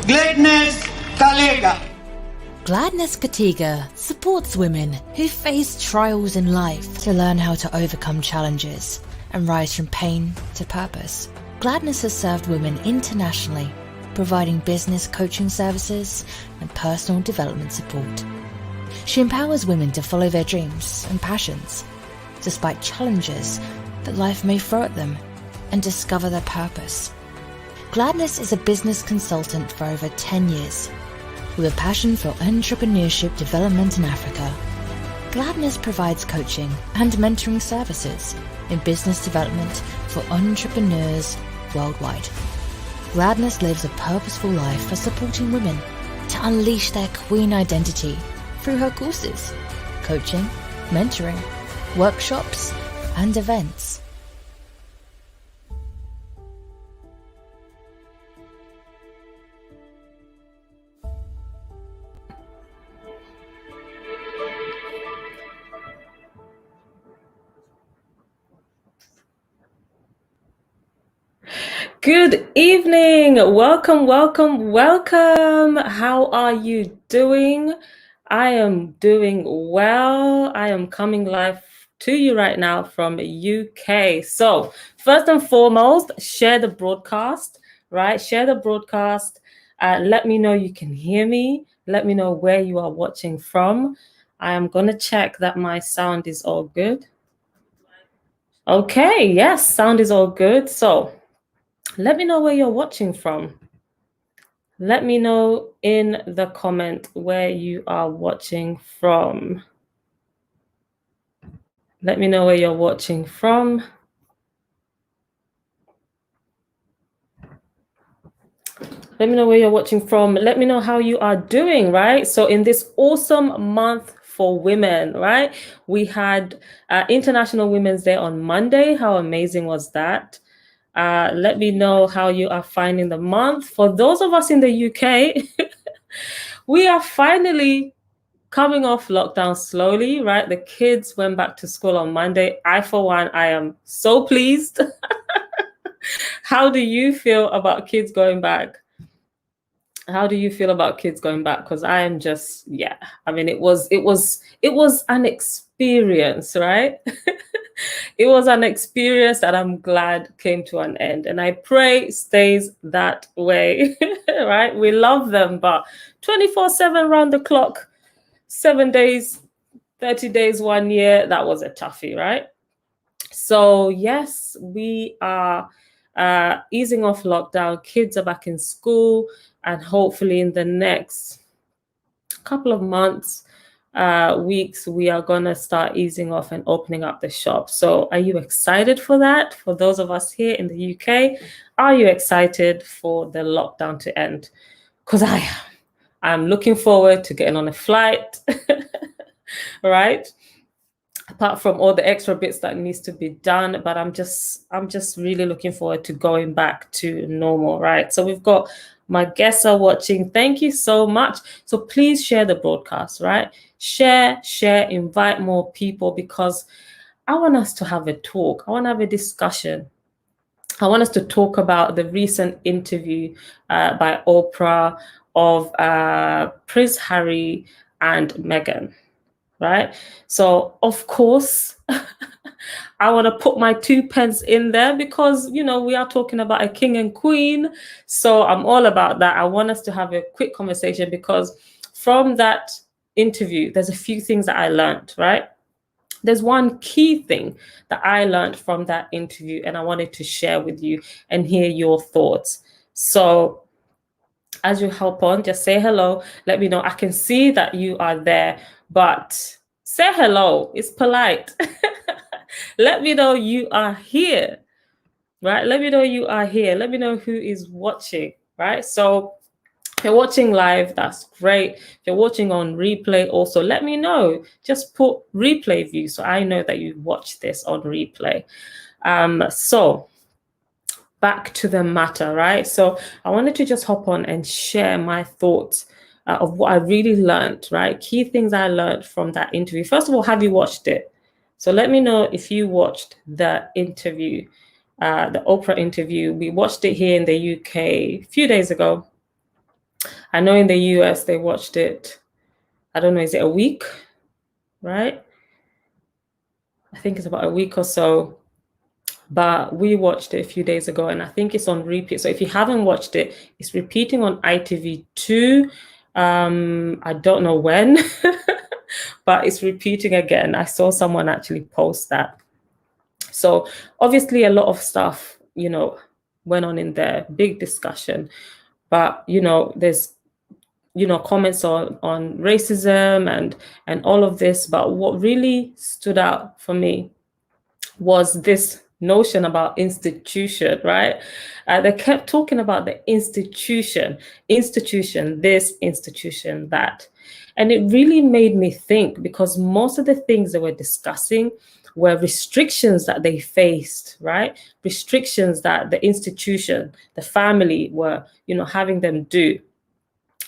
Gladness Kalega. Gladness Katiga supports women who face trials in life to learn how to overcome challenges and rise from pain to purpose. Gladness has served women internationally, providing business coaching services and personal development support. She empowers women to follow their dreams and passions, despite challenges that life may throw at them, and discover their purpose. Gladness is a business consultant for over 10 years, with a passion for entrepreneurship development in Africa. Gladness provides coaching and mentoring services in business development for entrepreneurs worldwide. Gladness lives a purposeful life for supporting women to unleash their queen identity through her courses, coaching, mentoring, workshops, and events. Good evening. Welcome, welcome, welcome. How are you doing? I am doing well. I am coming live to you right now from UK. So first and foremost, share the broadcast, right? Share the broadcast. Let me know you can hear me. Let me know where you are watching from. I am going to check that my sound is all good. Okay, yes, sound is all good. So let me know where you're watching from. Let me know in the comment where you are watching from. Let me know where you're watching from. Let me know where you're watching from. Let me know how you are doing, right? So in this awesome month for women, right? We had International Women's Day on Monday. How amazing was that? Let me know how you are finding the month. For those of us in the UK, we are finally coming off lockdown slowly, right? The kids went back to school on Monday. I, for one, I am so pleased. How do you feel about kids going back? How do you feel about kids going back? Because I am just, yeah. I mean, it was an experience, right? It was an experience that I'm glad came to an end, and I pray stays that way, right? We love them, but 24/7 round the clock, 7 days, 30 days, 1 year, that was a toughie, right? So yes, we are easing off lockdown. Kids are back in school, and hopefully in the next couple of months, weeks, we are going to start easing off and opening up the shop. So are you excited for that? For those of us here in the UK, are you excited for the lockdown to end? Because I'm looking forward to getting on a flight, right? Apart from all the extra bits that needs to be done, but I'm just really looking forward to going back to normal, right? So we've got my guests are watching. Thank you so much. So please share the broadcast, right? Share, invite more people, because I want us to have a talk. I want to have a discussion. I want us to talk about the recent interview by Oprah of Prince Harry and Meghan, right? So of course, I want to put my 2 pence in there, because, you know, we are talking about a king and queen. So I'm all about that. I want us to have a quick conversation, because from that interview, there's a few things that I learned, right? There's one key thing that I learned from that interview, and I wanted to share with you and hear your thoughts. So as you hop on, just say hello. Let me know. I can see that you are there, but say hello. It's polite. Let me know you are here, right? Let me know you are here. Let me know who is watching, right? So if you're watching live, that's great. If you're watching on replay, also let me know. Just put replay view so I know that you watch this on replay. So back to the matter, right? So I wanted to just hop on and share my thoughts of what I really learned, right? Key things I learned from that interview. First of all, have you watched it? So let me know if you watched the interview, the Oprah interview. We watched it here in the UK a few days ago. I know in the US they watched it, I don't know, is it a week, right? I think it's about a week or so. But we watched it a few days ago, and I think it's on repeat. So if you haven't watched it, it's repeating on ITV2. I don't know when, but it's repeating again. I saw someone actually post that. So obviously a lot of stuff, went on in there, big discussion. But, there's, comments on racism and all of this. But what really stood out for me was this notion about institution, right? They kept talking about the institution, this, institution, that. And it really made me think, because most of the things they were discussing were restrictions that they faced, right? Restrictions that the institution, the family were, having them do,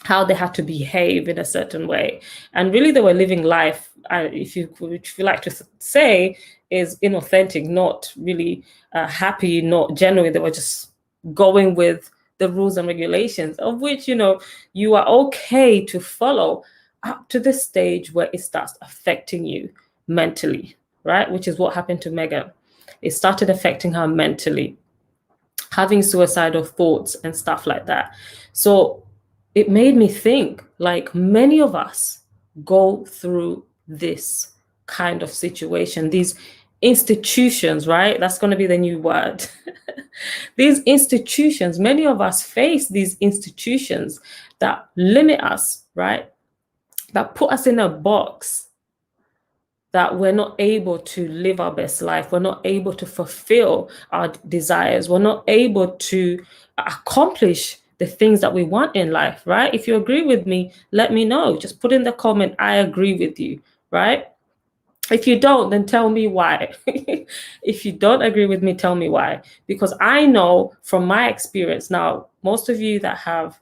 how they had to behave in a certain way. And really they were living life, if you like to say, is inauthentic, not really happy, not genuine. They were just going with the rules and regulations, of which, you are okay to follow up to the stage where it starts affecting you mentally, right? Which is what happened to Meghan. It started affecting her mentally, having suicidal thoughts and stuff like that. So it made me think, like, many of us go through this kind of situation, these institutions, right? That's going to be the new word. These institutions, many of us face these institutions that limit us, right? That put us in a box, that we're not able to live our best life. We're not able to fulfill our desires. We're not able to accomplish the things that we want in life, right? If you agree with me, let me know. Just put in the comment, I agree with you, right? If you don't, then tell me why. If you don't agree with me, tell me why. Because I know from my experience, now, most of you that have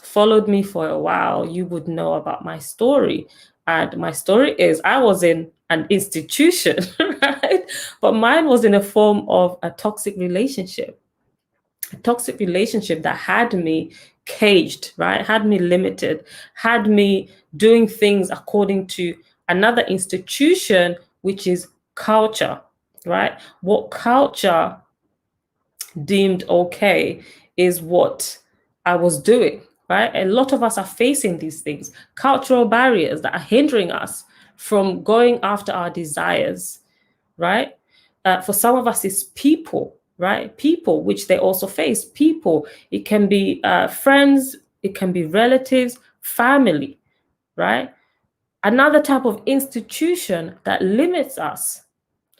followed me for a while, you would know about my story. And my story is, I was in an institution, right? But mine was in a form of a toxic relationship. A toxic relationship that had me caged, right? Had me limited, had me doing things according to another institution, which is culture, right? What culture deemed okay is what I was doing, right? A lot of us are facing these things, cultural barriers that are hindering us from going after our desires, right? For some of us, it's people, right? People, which they also face. People, it can be friends, it can be relatives, family, right? Another type of institution that limits us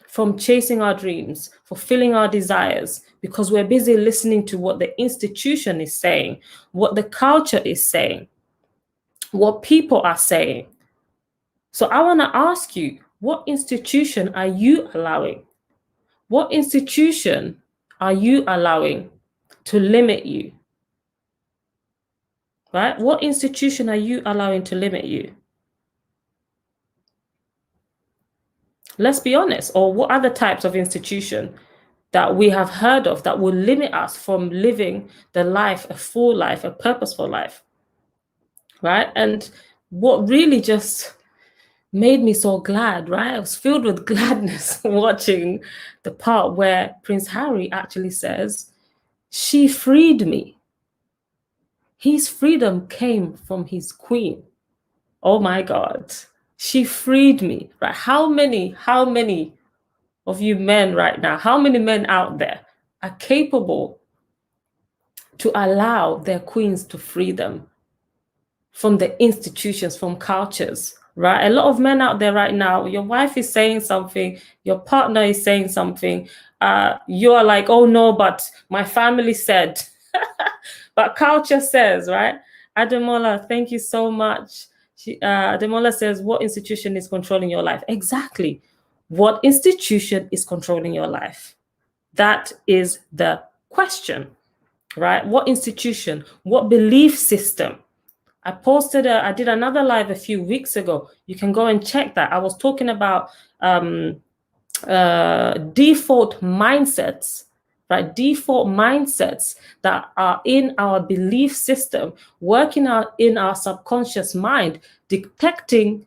from chasing our dreams, fulfilling our desires, because we're busy listening to what the institution is saying, what the culture is saying, what people are saying. So I want to ask you, what institution are you allowing? What institution are you allowing to limit you? Right? What institution are you allowing to limit you? Let's be honest. Or what other types of institution that we have heard of that will limit us from living the life, a full life, a purposeful life? Right? And what really just made me so glad, right? I was filled with gladness watching the part where Prince Harry actually says, she freed me. His freedom came from his queen. Oh my God. She freed me, right? How many of you men right now, how many men out there are capable to allow their queens to free them from the institutions, from cultures, right? A lot of men out there right now, your wife is saying something, your partner is saying something, you're like, oh no, but my family said, but culture says, right? Ademola, thank you so much. Ademola says, what institution is controlling your life? Exactly. What institution is controlling your life? That is the question, right? What institution? What belief system? I did another live a few weeks ago. You can go and check that. I was talking about default mindsets right? Default mindsets that are in our belief system, working out in our subconscious mind, dictating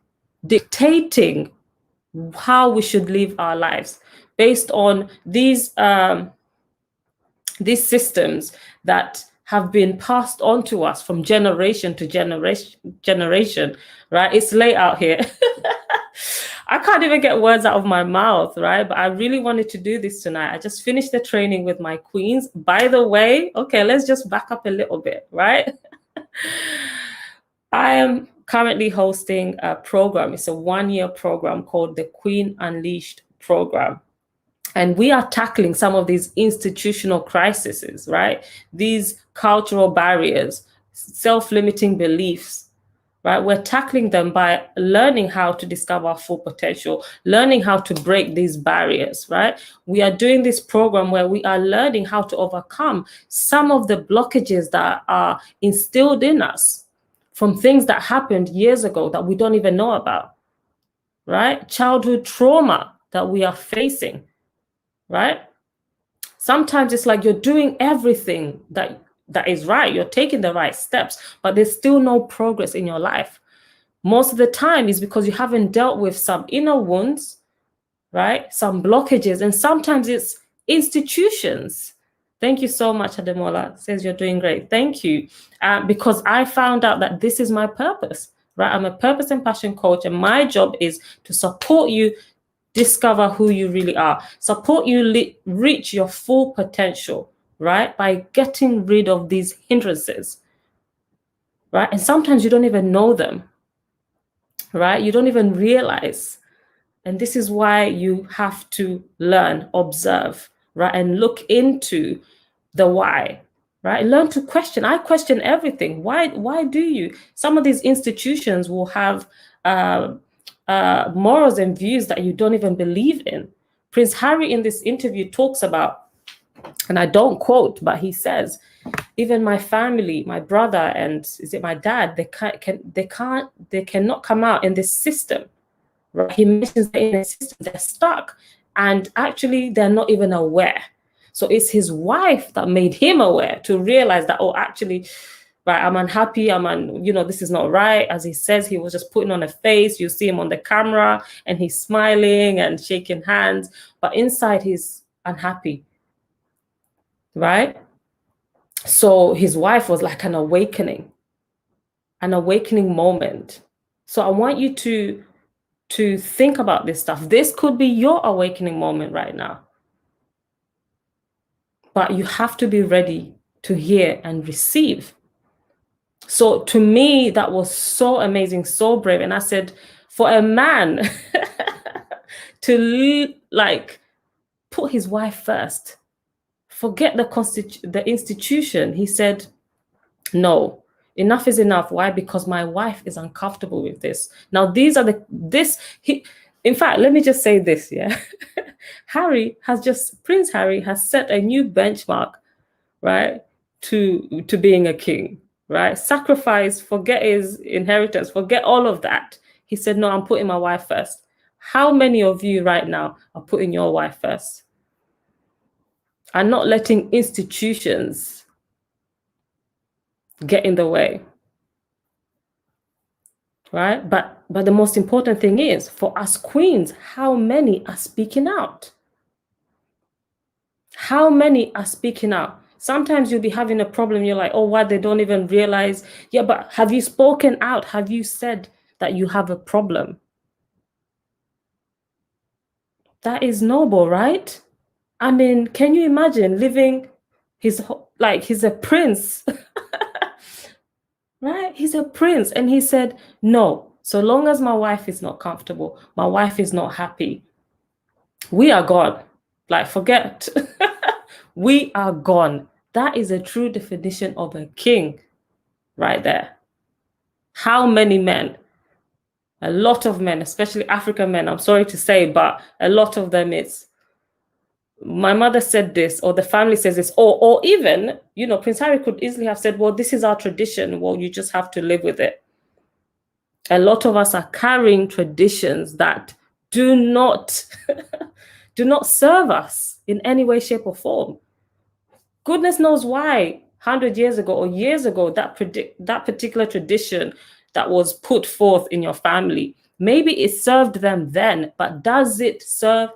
how we should live our lives based on these systems that have been passed on to us from generation to generation, right? It's laid out here. I can't even get words out of my mouth, right? But I really wanted to do this tonight. I just finished the training with my queens. By the way, okay, let's just back up a little bit, right? I am currently hosting a program. It's a 1-year program called the Queen Unleashed program. And we are tackling some of these institutional crises, right? These cultural barriers, self-limiting beliefs, right? We're tackling them by learning how to discover our full potential, learning how to break these barriers, right? We are doing this program where we are learning how to overcome some of the blockages that are instilled in us from things that happened years ago that we don't even know about, right? Childhood trauma that we are facing, right? Sometimes it's like you're doing everything that is right. You're taking the right steps, but there's still no progress in your life. Most of the time is because you haven't dealt with some inner wounds, right? Some blockages, and sometimes it's institutions. Thank you so much, Ademola. Says you're doing great. Thank you. Because I found out that this is my purpose, right? I'm a purpose and passion coach, and my job is to support you discover who you really are, support you reach your full potential, right? By getting rid of these hindrances, right? And sometimes you don't even know them, right? You don't even realize. And this is why you have to learn, observe, right? And look into the why, right? Learn to question. I question everything. Why do you? Some of these institutions will have morals and views that you don't even believe in. Prince Harry in this interview talks about, and I don't quote, but he says, even my family, my brother, and is it my dad, they cannot come out in this system, right? He mentions that in a system they're stuck, and actually they're not even aware. So it's his wife that made him aware to realize that, oh, actually, right, I'm unhappy, this is not right. As he says, he was just putting on a face. You see him on the camera and he's smiling and shaking hands, but inside he's unhappy, right? So his wife was like an awakening moment. So I want you to think about this stuff. This could be your awakening moment right now. But you have to be ready to hear and receive. So to me, that was so amazing, so brave. And I said, for a man to put his wife first, forget the institution. He said, no, enough is enough. Why? Because my wife is uncomfortable with this. Now, in fact, let me just say this, yeah. Prince Harry has set a new benchmark, right, to being a king, right? Sacrifice, forget his inheritance, forget all of that. He said, no, I'm putting my wife first. How many of you right now are putting your wife first? Are not letting institutions get in the way, right? But the most important thing is, for us queens, how many are speaking out? How many are speaking out? Sometimes you'll be having a problem. You're like, oh, why? They don't even realize. Yeah, but have you spoken out? Have you said that you have a problem? That is noble, right? I mean, can you imagine living he's a prince, right? He's a prince. And he said, no, so long as my wife is not comfortable, my wife is not happy, we are gone. Like, forget. We are gone. That is a true definition of a king right there. How many men? A lot of men, especially African men, I'm sorry to say, but a lot of them, it's, my mother said this, or the family says this, or even, Prince Harry could easily have said, well, this is our tradition. Well, you just have to live with it. A lot of us are carrying traditions that do not serve us in any way, shape, or form. Goodness knows why, 100 years ago or years ago, that particular tradition that was put forth in your family, maybe it served them then, but does it serve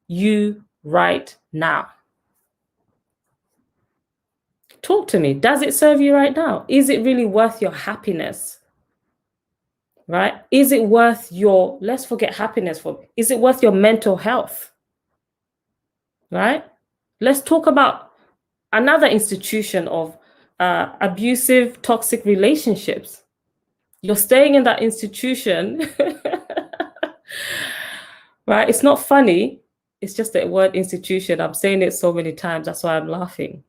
you right now? Talk to me. Does it serve you right now? Is it really worth your happiness? Right? Is it worth your, let's forget happiness for, is it worth your mental health? Right? Let's talk about another institution of abusive, toxic relationships. You're staying in that institution, right? It's not funny. It's just the word institution. I'm saying it so many times. That's why I'm laughing.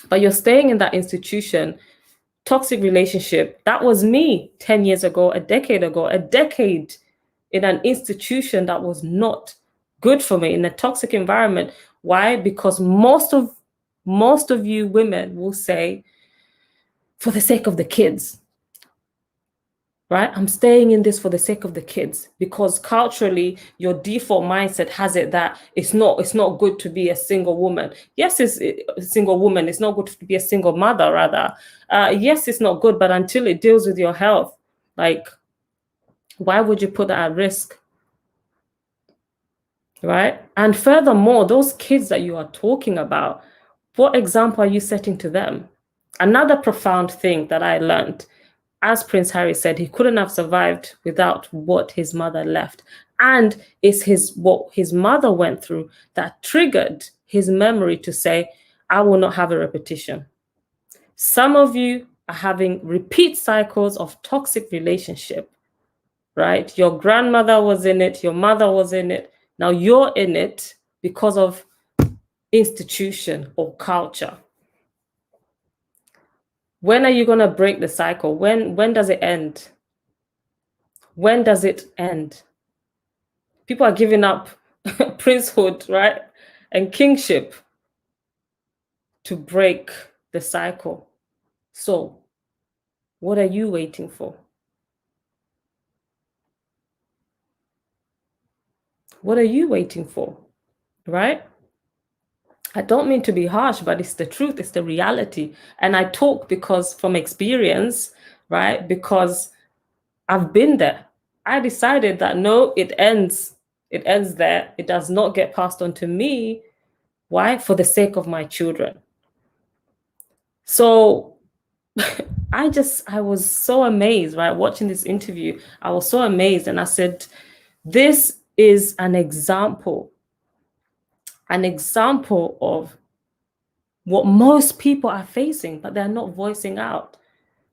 But you're staying in that institution, toxic relationship. That was me 10 years ago, a decade in an institution that was not good for me, in a toxic environment. Why? Because most of you women will say, for the sake of the kids, right? I'm staying in this for the sake of the kids, because culturally your default mindset has it that it's not good to be a single woman. Yes, it's a single woman. It's not good to be a single mother, rather. Yes, it's not good, but until it deals with your health, like, why would you put that at risk? Right? And furthermore, those kids that you are talking about, what example are you setting to them? Another profound thing that I learned, as Prince Harry said, he couldn't have survived without what his mother left. And it's what his mother went through that triggered his memory to say, I will not have a repetition. Some of you are having repeat cycles of toxic relationship, right? Your grandmother was in it, your mother was in it. Now you're in it because of institution or culture. When are you going to break the cycle? When does it end? When does it end? People are giving up princehood, right? And kingship to break the cycle. So, what are you waiting for? What are you waiting for? Right? I don't mean to be harsh, but it's the truth, it's the reality. And I talk because from experience, right? Because I've been there. I decided that no, it ends there. It does not get passed on to me. Why? For the sake of my children. So I was so amazed, right? Watching this interview, I was so amazed. And I said, this is an example of what most people are facing, but they're not voicing out.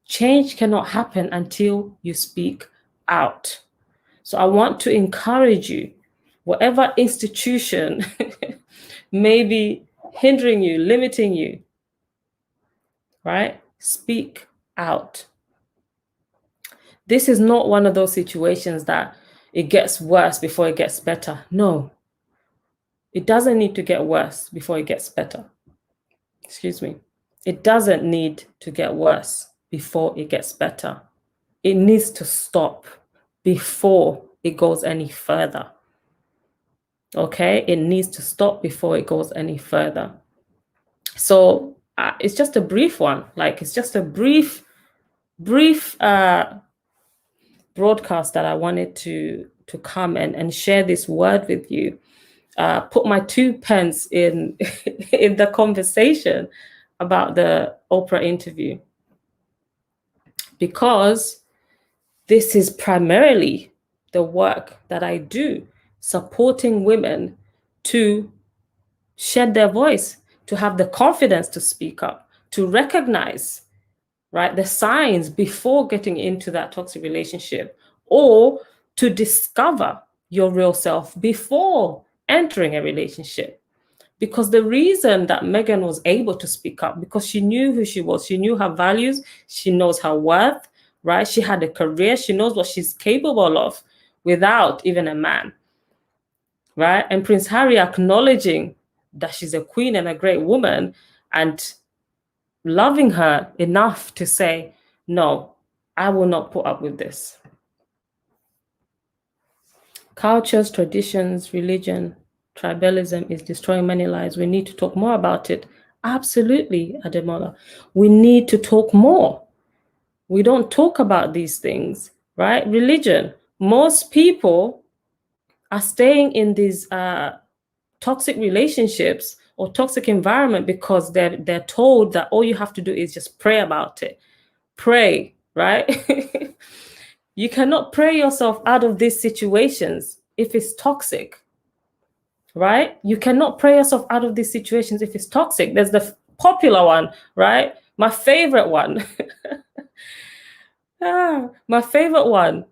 Change cannot happen until you speak out. So I want to encourage you, whatever institution may be hindering you, limiting you, right? Speak out. This is not one of those situations that it gets worse before it gets better. No, it doesn't need to get worse before it gets better. Excuse me. It doesn't need to get worse before it gets better. It needs to stop before it goes any further. Okay, it needs to stop before it goes any further. So it's just a brief one. Like, it's just a brief broadcast that I wanted to come and share this word with you. Put my 2 pence in in the conversation about the Oprah interview, because this is primarily the work that I do, supporting women to shed their voice, to have the confidence to speak up, to recognize, right, the signs before getting into that toxic relationship, or to discover your real self before entering a relationship. Because the reason that Meghan was able to speak up, because she knew who she was, she knew her values, she knows her worth, right? She had a career, she knows what she's capable of without even a man, right? And Prince Harry acknowledging that she's a queen and a great woman and loving her enough to say, no, I will not put up with this. Cultures, traditions, religion, tribalism is destroying many lives. We need to talk more about it. Absolutely, Ademola. We need to talk more. We don't talk about these things, right? Religion. Most people are staying in these toxic relationships or toxic environment because they're told that all you have to do is just pray about it. Pray, right? You cannot pray yourself out of these situations if it's toxic, right? You cannot pray yourself out of these situations if it's toxic. There's the popular one, right? My favorite one. My favorite one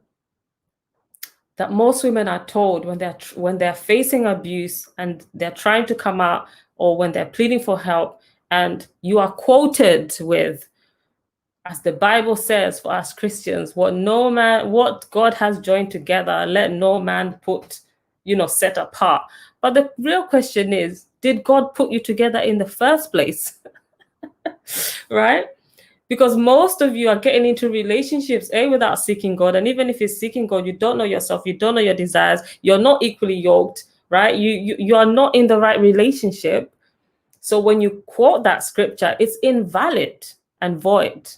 that most women are told when they're facing abuse and they're trying to come out, or when they're pleading for help, and you are quoted with, as the Bible says for us Christians, what God has joined together, let no man put, set apart. But the real question is, did God put you together in the first place? Right? Because most of you are getting into relationships without seeking God. And even if you're seeking God, you don't know yourself, you don't know your desires, you're not equally yoked, right? You are not in the right relationship. So when you quote that scripture, it's invalid and void.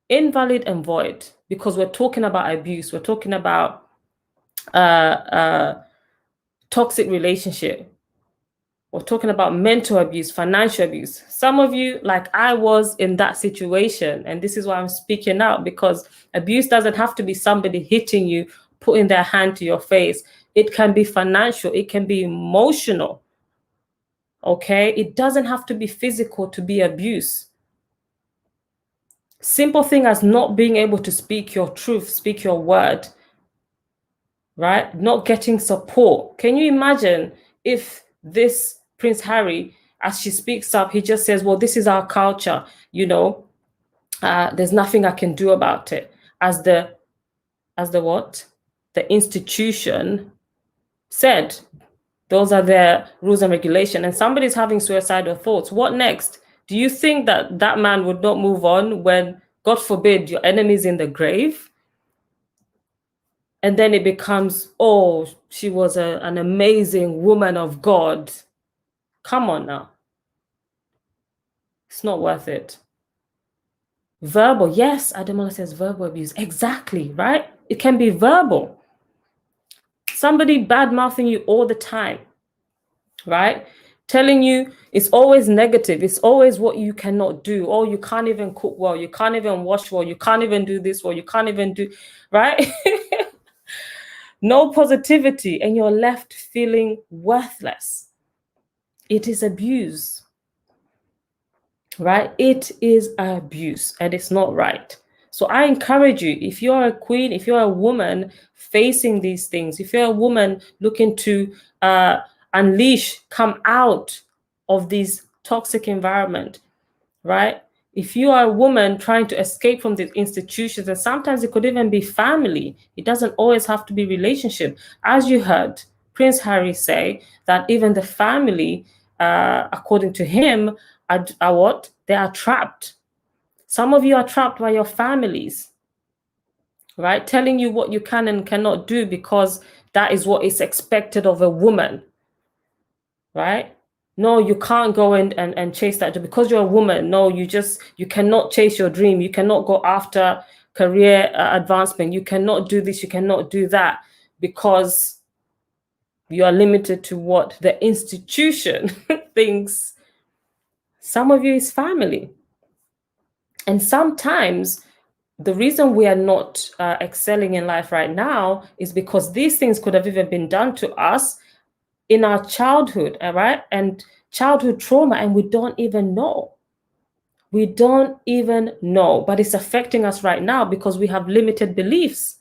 Invalid and void, because we're talking about abuse. We're talking about toxic relationship. We're talking about mental abuse, financial abuse. Some of you, like I was in that situation, and this is why I'm speaking out, because abuse doesn't have to be somebody hitting you, putting their hand to your face. It can be financial, it can be emotional. Okay, it doesn't have to be physical to be abuse. Simple thing as not being able to speak your truth, speak your word, right? Not getting support. Can you imagine if this Prince Harry, as she speaks up, he just says, well, this is our culture, there's nothing I can do about it. As the what? The institution said, those are their rules and regulation, and somebody's having suicidal thoughts. What next? Do you think that that man would not move on when, God forbid, your enemy's in the grave? And then it becomes, oh, she was an amazing woman of God. Come on now. It's not worth it. Verbal, yes, Ademola says verbal abuse. Exactly, right? It can be verbal. Somebody bad-mouthing you all the time, right? Telling you it's always negative. It's always what you cannot do. Oh, you can't even cook well. You can't even wash well. You can't even do this well. You can't even do, right? No positivity, and you're left feeling worthless. It is abuse, right? It is abuse, and it's not right. So I encourage you, if you're a queen, if you're a woman facing these things, if you're a woman looking to unleash, come out of this toxic environment, right? If you are a woman trying to escape from these institutions, and sometimes it could even be family, it doesn't always have to be relationship. As you heard Prince Harry say, that even the family, according to him, are what? They are trapped. Some of you are trapped by your families, right? Telling you what you can and cannot do because that is what is expected of a woman, right? No, you can't go and chase that because you're a woman. No, you cannot chase your dream. You cannot go after career advancement. You cannot do this. You cannot do that because you are limited to what the institution thinks. Some of you is family. And sometimes the reason we are not excelling in life right now is because these things could have even been done to us in our childhood, all right? And childhood trauma, and we don't even know. We don't even know, but it's affecting us right now because we have limited beliefs.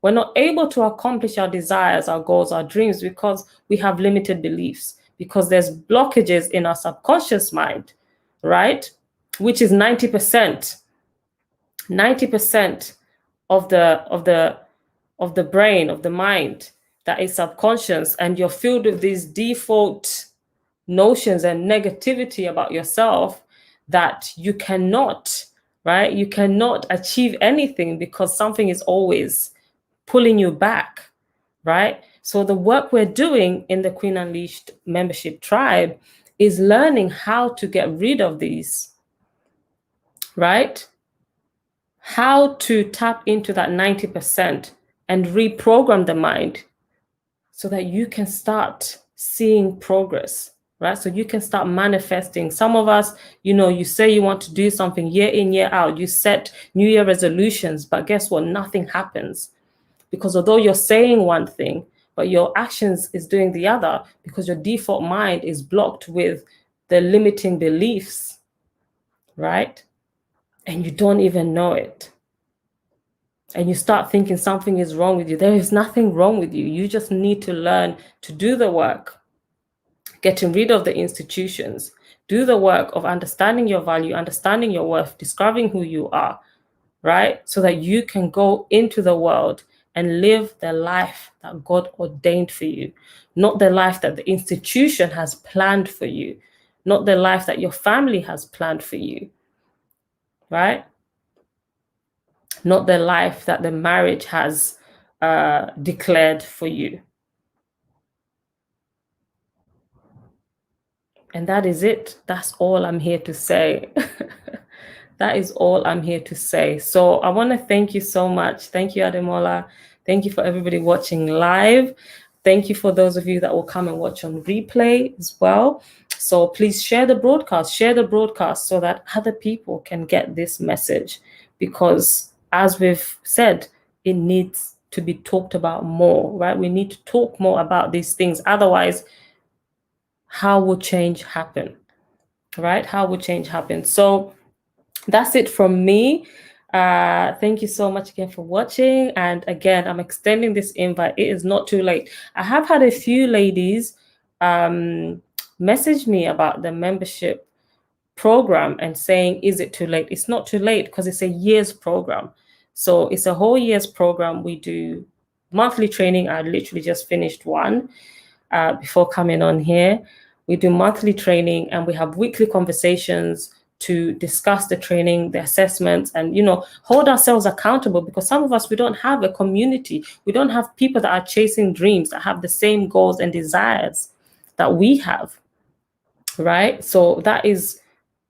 We're not able to accomplish our desires, our goals, our dreams because we have limited beliefs, because there's blockages in our subconscious mind, right? Which is 90%. 90% of the brain, of the mind, that is subconscious, and you're filled with these default notions and negativity about yourself that you cannot, right? You cannot achieve anything because something is always pulling you back, right? So the work we're doing in the Queen Unleashed membership tribe is learning how to get rid of these, right? How to tap into that 90% and reprogram the mind so that you can start seeing progress, right? So you can start manifesting. Some of us, you say you want to do something year in, year out. You set New Year resolutions, but guess what? Nothing happens. Because although you're saying one thing, but your actions is doing the other, because your default mind is blocked with the limiting beliefs, right? And you don't even know it. And you start thinking something is wrong with you. There is nothing wrong with you. You just need to learn to do the work, getting rid of the institutions, do the work of understanding your value, understanding your worth, discovering who you are, right? So that you can go into the world and live the life that God ordained for you, not the life that the institution has planned for you, not the life that your family has planned for you, right? Not the life that the marriage has declared for you. And that is it. That's all I'm here to say. That is all I'm here to say. So I want to thank you so much. Thank you, Ademola. Thank you for everybody watching live. Thank you for those of you that will come and watch on replay as well. So please share the broadcast so that other people can get this message, because as we've said, it needs to be talked about more, right? We need to talk more about these things. Otherwise, how will change happen, right? How will change happen? So that's it from me. Thank you so much again for watching. And again, I'm extending this invite. It is not too late. I have had a few ladies message me about the membership program and saying, is it too late? It's not too late, because it's a year's program. So it's a whole year's program. We do monthly training. I literally just finished one before coming on here. We do monthly training, and we have weekly conversations to discuss the training, the assessments, and hold ourselves accountable, because some of us, we don't have a community. We don't have people that are chasing dreams, that have the same goals and desires that we have, right? So that is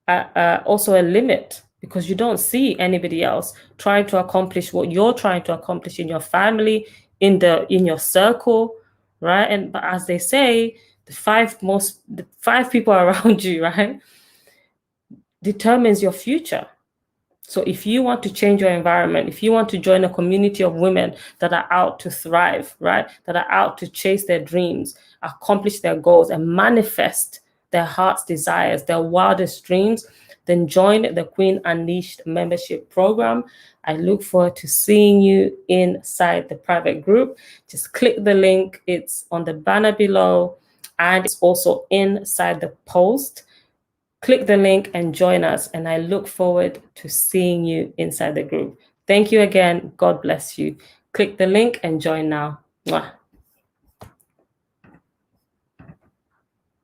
also a limit, because you don't see anybody else trying to accomplish what you're trying to accomplish in your family, in your circle, right? But as they say, the five people around you, right, determines your future. So if you want to change your environment, if you want to join a community of women that are out to thrive, right, that are out to chase their dreams, accomplish their goals, and manifest their heart's desires, their wildest dreams, then join the Queen Unleashed membership program. I look forward to seeing you inside the private group. Just click the link. It's on the banner below, and it's also inside the post. Click the link and join us. And I look forward to seeing you inside the group. Thank you again. God bless you. Click the link and join now. Mwah.